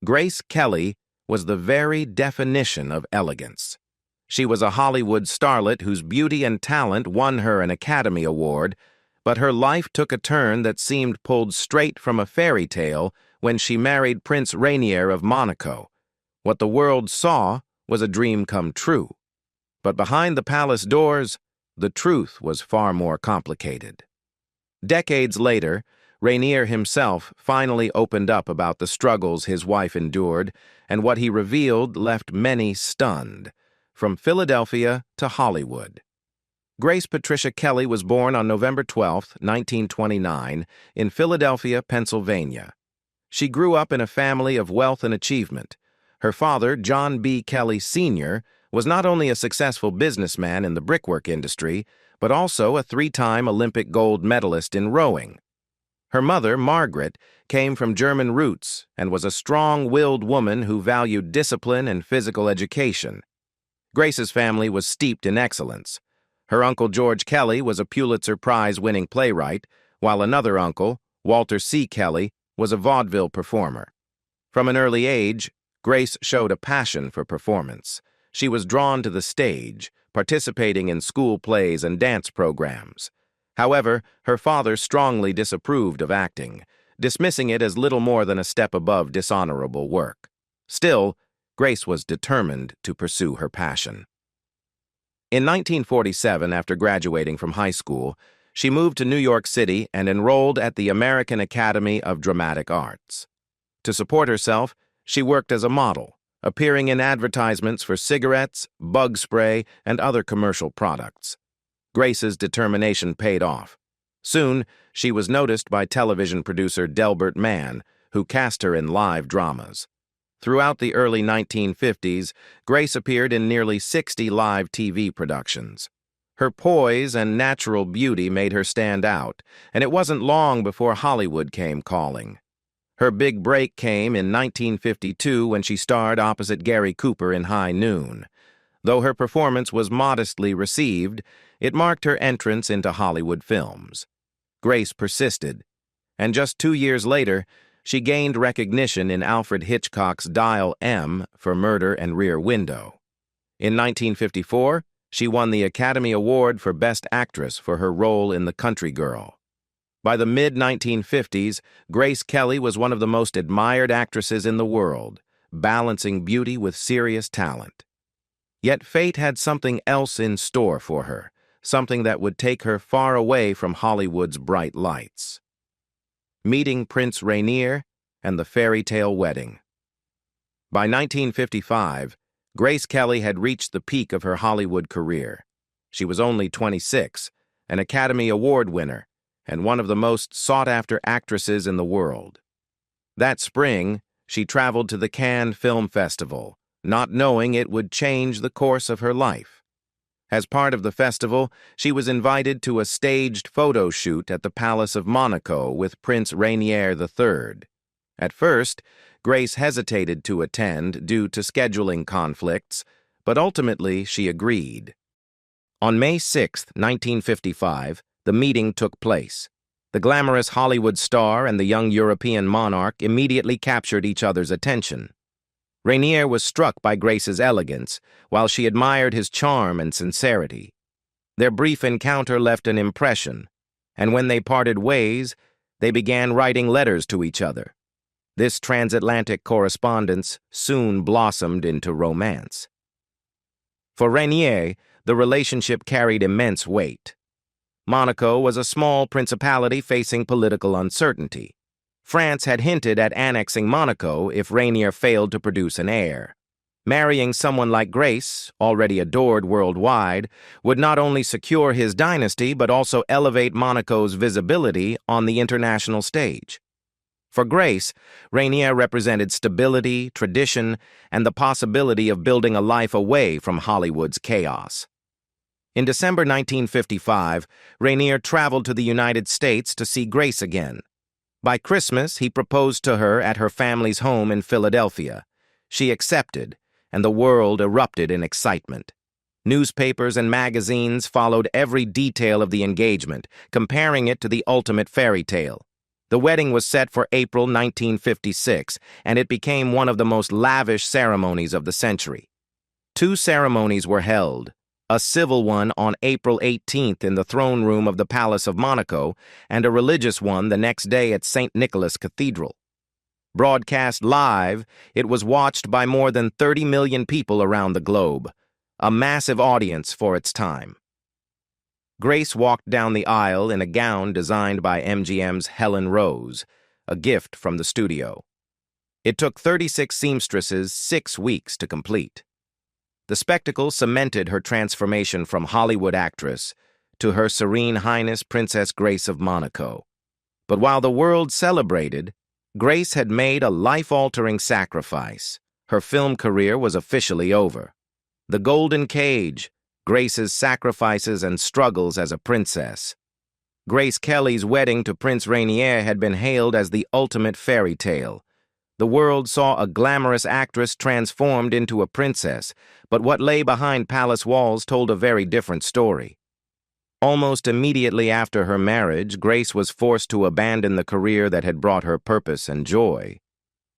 Grace Kelly was the very definition of elegance. She was a Hollywood starlet whose beauty and talent won her an Academy Award, but her life took a turn that seemed pulled straight from a fairy tale when she married Prince Rainier of Monaco. What the world saw was a dream come true. But behind the palace doors, the truth was far more complicated. Decades later, Rainier himself finally opened up about the struggles his wife endured, and what he revealed left many stunned. From Philadelphia to Hollywood. Grace Patricia Kelly was born on November 12, 1929, in Philadelphia, Pennsylvania. She grew up in a family of wealth and achievement. Her father, John B. Kelly Sr., was not only a successful businessman in the brickwork industry, but also a three-time Olympic gold medalist in rowing. Her mother, Margaret, came from German roots and was a strong-willed woman who valued discipline and physical education. Grace's family was steeped in excellence. Her uncle George Kelly was a Pulitzer Prize-winning playwright, while another uncle, Walter C. Kelly, was a vaudeville performer. From an early age, Grace showed a passion for performance. She was drawn to the stage, participating in school plays and dance programs. However, her father strongly disapproved of acting, dismissing it as little more than a step above dishonorable work. Still, Grace was determined to pursue her passion. In 1947, after graduating from high school, she moved to New York City and enrolled at the American Academy of Dramatic Arts. To support herself, she worked as a model, appearing in advertisements for cigarettes, bug spray, and other commercial products. Grace's determination paid off. Soon, she was noticed by television producer Delbert Mann, who cast her in live dramas. Throughout the early 1950s, Grace appeared in nearly 60 live TV productions. Her poise and natural beauty made her stand out, and it wasn't long before Hollywood came calling. Her big break came in 1952 when she starred opposite Gary Cooper in High Noon. Though her performance was modestly received, it marked her entrance into Hollywood films. Grace persisted, and just 2 years later, she gained recognition in Alfred Hitchcock's Dial M for Murder and Rear Window. In 1954, she won the Academy Award for Best Actress for her role in The Country Girl. By the mid-1950s, Grace Kelly was one of the most admired actresses in the world, balancing beauty with serious talent. Yet fate had something else in store for her, something that would take her far away from Hollywood's bright lights. Meeting Prince Rainier and the fairy tale wedding. By 1955, Grace Kelly had reached the peak of her Hollywood career. She was only 26, an Academy Award winner, and one of the most sought-after actresses in the world. That spring, she traveled to the Cannes Film Festival, not knowing it would change the course of her life. As part of the festival, she was invited to a staged photo shoot at the Palace of Monaco with Prince Rainier III. At first, Grace hesitated to attend due to scheduling conflicts, but ultimately she agreed. On May 6, 1955, the meeting took place. The glamorous Hollywood star and the young European monarch immediately captured each other's attention. Rainier was struck by Grace's elegance, while she admired his charm and sincerity. Their brief encounter left an impression, and when they parted ways, they began writing letters to each other. This transatlantic correspondence soon blossomed into romance. For Rainier, the relationship carried immense weight. Monaco was a small principality facing political uncertainty. France had hinted at annexing Monaco if Rainier failed to produce an heir. Marrying someone like Grace, already adored worldwide, would not only secure his dynasty but also elevate Monaco's visibility on the international stage. For Grace, Rainier represented stability, tradition, and the possibility of building a life away from Hollywood's chaos. In December 1955, Rainier traveled to the United States to see Grace again. By Christmas, he proposed to her at her family's home in Philadelphia. She accepted, and the world erupted in excitement. Newspapers and magazines followed every detail of the engagement, comparing it to the ultimate fairy tale. The wedding was set for April 1956, and it became one of the most lavish ceremonies of the century. Two ceremonies were held, a civil one on April 18th in the throne room of the Palace of Monaco, and a religious one the next day at St. Nicholas Cathedral. Broadcast live, it was watched by more than 30 million people around the globe, a massive audience for its time. Grace walked down the aisle in a gown designed by MGM's Helen Rose, a gift from the studio. It took 36 seamstresses 6 weeks to complete. The spectacle cemented her transformation from Hollywood actress to Her Serene Highness Princess Grace of Monaco. But while the world celebrated, Grace had made a life-altering sacrifice. Her film career was officially over. The Golden Cage, Grace's sacrifices and struggles as a princess. Grace Kelly's wedding to Prince Rainier had been hailed as the ultimate fairy tale. The world saw a glamorous actress transformed into a princess, but what lay behind palace walls told a very different story. Almost immediately after her marriage, Grace was forced to abandon the career that had brought her purpose and joy.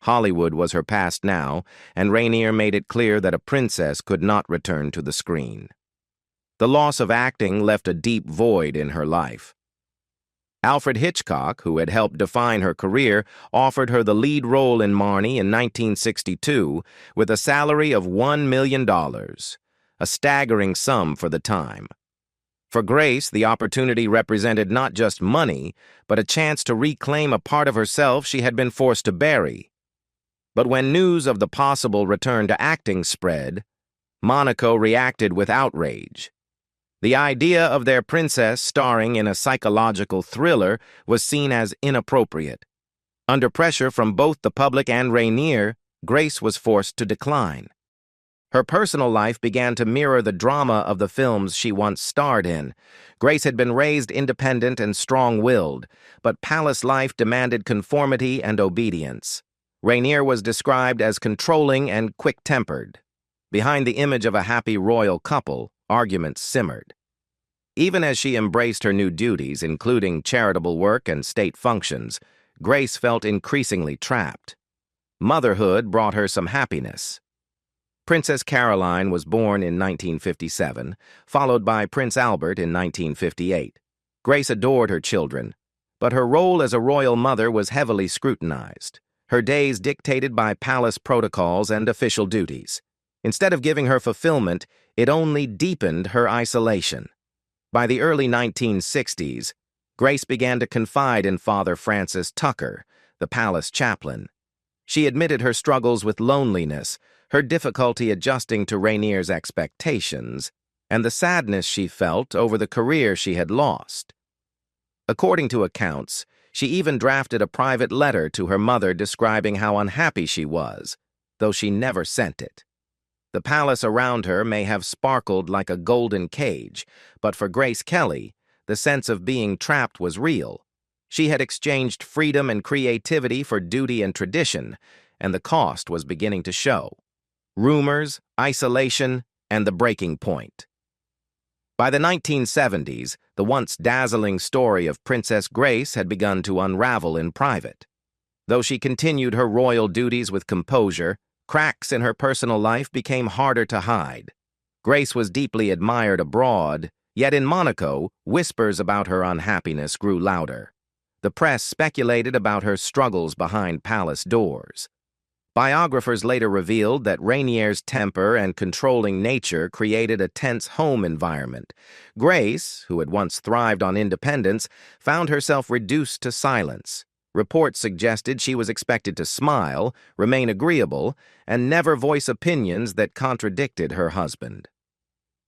Hollywood was her past now, and Rainier made it clear that a princess could not return to the screen. The loss of acting left a deep void in her life. Alfred Hitchcock, who had helped define her career, offered her the lead role in Marnie in 1962 with a salary of $1 million, a staggering sum for the time. For Grace, the opportunity represented not just money, but a chance to reclaim a part of herself she had been forced to bury. But when news of the possible return to acting spread, Monaco reacted with outrage. The idea of their princess starring in a psychological thriller was seen as inappropriate. Under pressure from both the public and Rainier, Grace was forced to decline. Her personal life began to mirror the drama of the films she once starred in. Grace had been raised independent and strong-willed, but palace life demanded conformity and obedience. Rainier was described as controlling and quick-tempered. Behind the image of a happy royal couple, arguments simmered. Even as she embraced her new duties, including charitable work and state functions, Grace felt increasingly trapped. Motherhood brought her some happiness. Princess Caroline was born in 1957, followed by Prince Albert in 1958. Grace adored her children, but her role as a royal mother was heavily scrutinized, her days dictated by palace protocols and official duties. Instead of giving her fulfillment, it only deepened her isolation. By the early 1960s, Grace began to confide in Father Francis Tucker, the palace chaplain. She admitted her struggles with loneliness, her difficulty adjusting to Rainier's expectations, and the sadness she felt over the career she had lost. According to accounts, she even drafted a private letter to her mother describing how unhappy she was, though she never sent it. The palace around her may have sparkled like a golden cage, but for Grace Kelly, the sense of being trapped was real. She had exchanged freedom and creativity for duty and tradition, and the cost was beginning to show. Rumors, isolation, and the breaking point. By the 1970s, the once dazzling story of Princess Grace had begun to unravel in private. Though she continued her royal duties with composure, cracks in her personal life became harder to hide. Grace was deeply admired abroad, yet in Monaco, whispers about her unhappiness grew louder. The press speculated about her struggles behind palace doors. Biographers later revealed that Rainier's temper and controlling nature created a tense home environment. Grace, who had once thrived on independence, found herself reduced to silence. Reports suggested she was expected to smile, remain agreeable, and never voice opinions that contradicted her husband.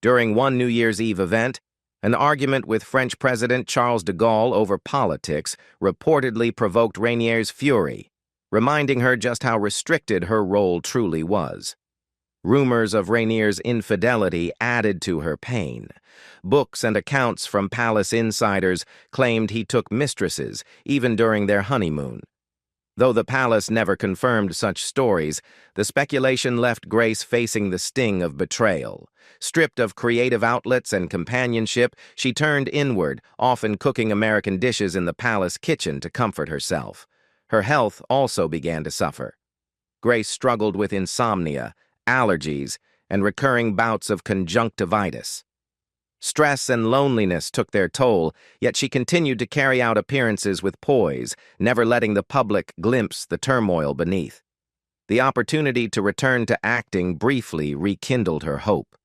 During one New Year's Eve event, an argument with French President Charles de Gaulle over politics reportedly provoked Rainier's fury, reminding her just how restricted her role truly was. Rumors of Rainier's infidelity added to her pain. Books and accounts from palace insiders claimed he took mistresses, even during their honeymoon. Though the palace never confirmed such stories, the speculation left Grace facing the sting of betrayal. Stripped of creative outlets and companionship, she turned inward, often cooking American dishes in the palace kitchen to comfort herself. Her health also began to suffer. Grace struggled with insomnia, allergies, and recurring bouts of conjunctivitis. Stress and loneliness took their toll, yet she continued to carry out appearances with poise, never letting the public glimpse the turmoil beneath. The opportunity to return to acting briefly rekindled her hope.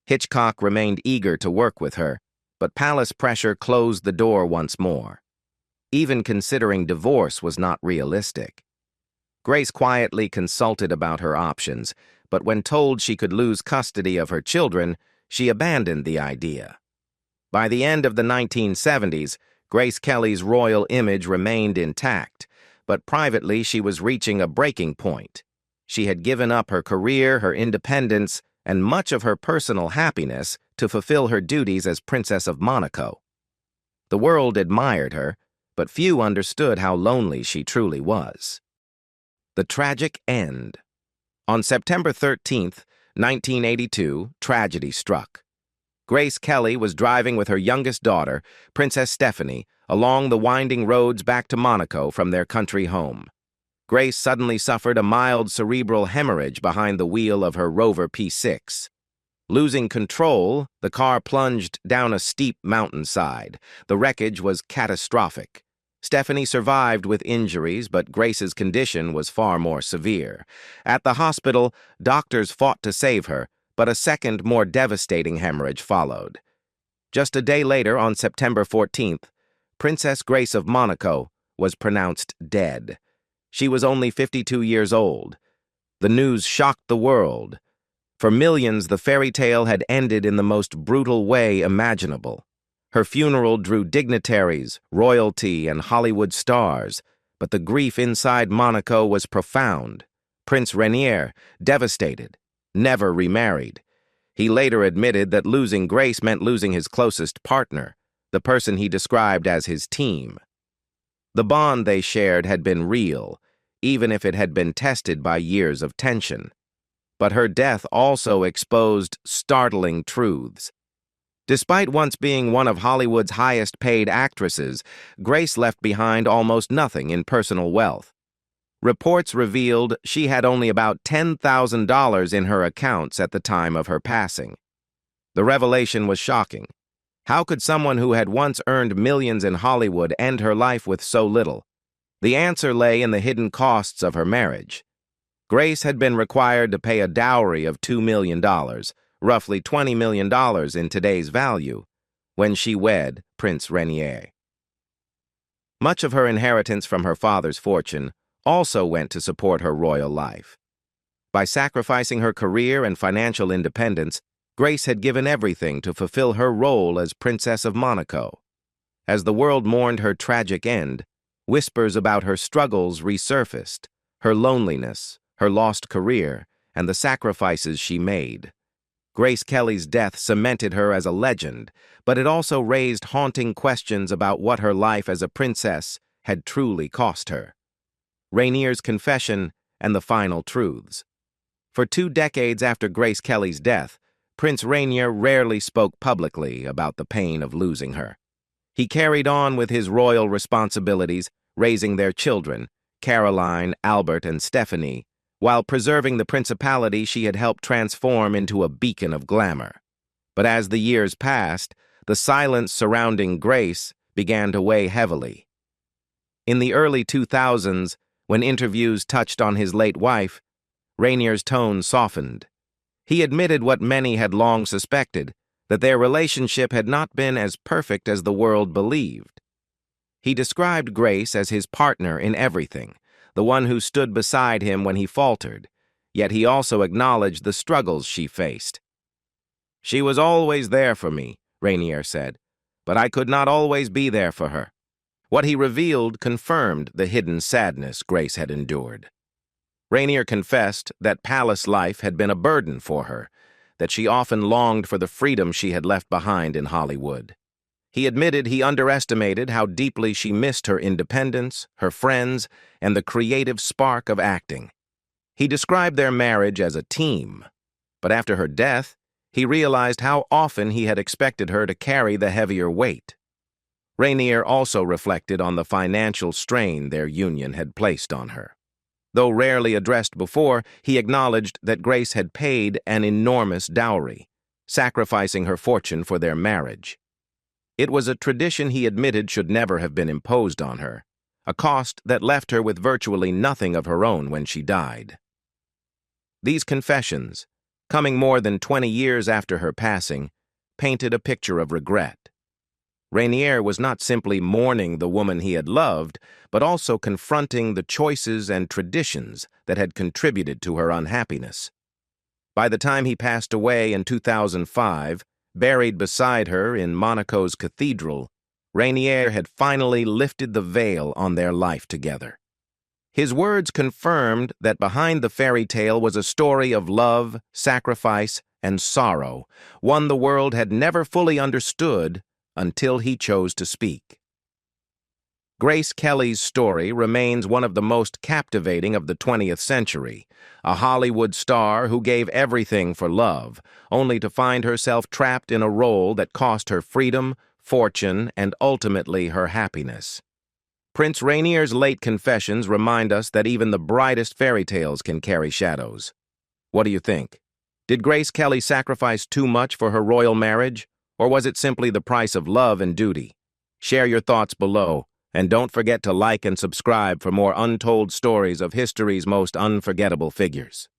Hitchcock remained eager to work with her, but palace pressure closed the door once more. Even considering divorce was not realistic. Grace quietly consulted about her options, but when told she could lose custody of her children, she abandoned the idea. By the end of the 1970s, Grace Kelly's royal image remained intact, but privately she was reaching a breaking point. She had given up her career, her independence, and much of her personal happiness to fulfill her duties as Princess of Monaco. The world admired her, but few understood how lonely she truly was. The tragic end. On September 13th, 1982, tragedy struck. Grace Kelly was driving with her youngest daughter, Princess Stephanie, along the winding roads back to Monaco from their country home. Grace suddenly suffered a mild cerebral hemorrhage behind the wheel of her Rover P6. Losing control, the car plunged down a steep mountainside. The wreckage was catastrophic. Stephanie survived with injuries, but Grace's condition was far more severe. At the hospital, doctors fought to save her, but a second, more devastating hemorrhage followed. Just a day later, on September 14th, Princess Grace of Monaco was pronounced dead. She was only 52 years old. The news shocked the world. For millions, the fairy tale had ended in the most brutal way imaginable. Her funeral drew dignitaries, royalty, and Hollywood stars, but the grief inside Monaco was profound. Prince Rainier, devastated, never remarried. He later admitted that losing Grace meant losing his closest partner, the person he described as his team. The bond they shared had been real, even if it had been tested by years of tension. But her death also exposed startling truths. Despite once being one of Hollywood's highest-paid actresses, Grace left behind almost nothing in personal wealth. Reports revealed she had only about $10,000 in her accounts at the time of her passing. The revelation was shocking. How could someone who had once earned millions in Hollywood end her life with so little? The answer lay in the hidden costs of her marriage. Grace had been required to pay a dowry of $2 million, roughly $20 million in today's value, when she wed Prince Rainier. Much of her inheritance from her father's fortune also went to support her royal life. By sacrificing her career and financial independence, Grace had given everything to fulfill her role as Princess of Monaco. As the world mourned her tragic end, whispers about her struggles resurfaced, her loneliness, her lost career, and the sacrifices she made. Grace Kelly's death cemented her as a legend, but it also raised haunting questions about what her life as a princess had truly cost her. Rainier's confession and the final truths. For 2 decades after Grace Kelly's death, Prince Rainier rarely spoke publicly about the pain of losing her. He carried on with his royal responsibilities, raising their children, Caroline, Albert, and Stephanie, while preserving the principality she had helped transform into a beacon of glamour. But as the years passed, the silence surrounding Grace began to weigh heavily. In the early 2000s, when interviews touched on his late wife, Rainier's tone softened. He admitted what many had long suspected, that their relationship had not been as perfect as the world believed. He described Grace as his partner in everything, the one who stood beside him when he faltered, yet he also acknowledged the struggles she faced. "She was always there for me," Rainier said, "but I could not always be there for her." What he revealed confirmed the hidden sadness Grace had endured. Rainier confessed that palace life had been a burden for her, that she often longed for the freedom she had left behind in Hollywood. He admitted he underestimated how deeply she missed her independence, her friends, and the creative spark of acting. He described their marriage as a team, but after her death, he realized how often he had expected her to carry the heavier weight. Rainier also reflected on the financial strain their union had placed on her. Though rarely addressed before, he acknowledged that Grace had paid an enormous dowry, sacrificing her fortune for their marriage. It was a tradition he admitted should never have been imposed on her, a cost that left her with virtually nothing of her own when she died. These confessions, coming more than 20 years after her passing, painted a picture of regret. Rainier was not simply mourning the woman he had loved, but also confronting the choices and traditions that had contributed to her unhappiness. By the time he passed away in 2005, buried beside her in Monaco's cathedral, Rainier had finally lifted the veil on their life together. His words confirmed that behind the fairy tale was a story of love, sacrifice, and sorrow, one the world had never fully understood until he chose to speak. Grace Kelly's story remains one of the most captivating of the 20th century, a Hollywood star who gave everything for love, only to find herself trapped in a role that cost her freedom, fortune, and ultimately her happiness. Prince Rainier's late confessions remind us that even the brightest fairy tales can carry shadows. What do you think? Did Grace Kelly sacrifice too much for her royal marriage, or was it simply the price of love and duty? Share your thoughts below, and don't forget to like and subscribe for more untold stories of history's most unforgettable figures.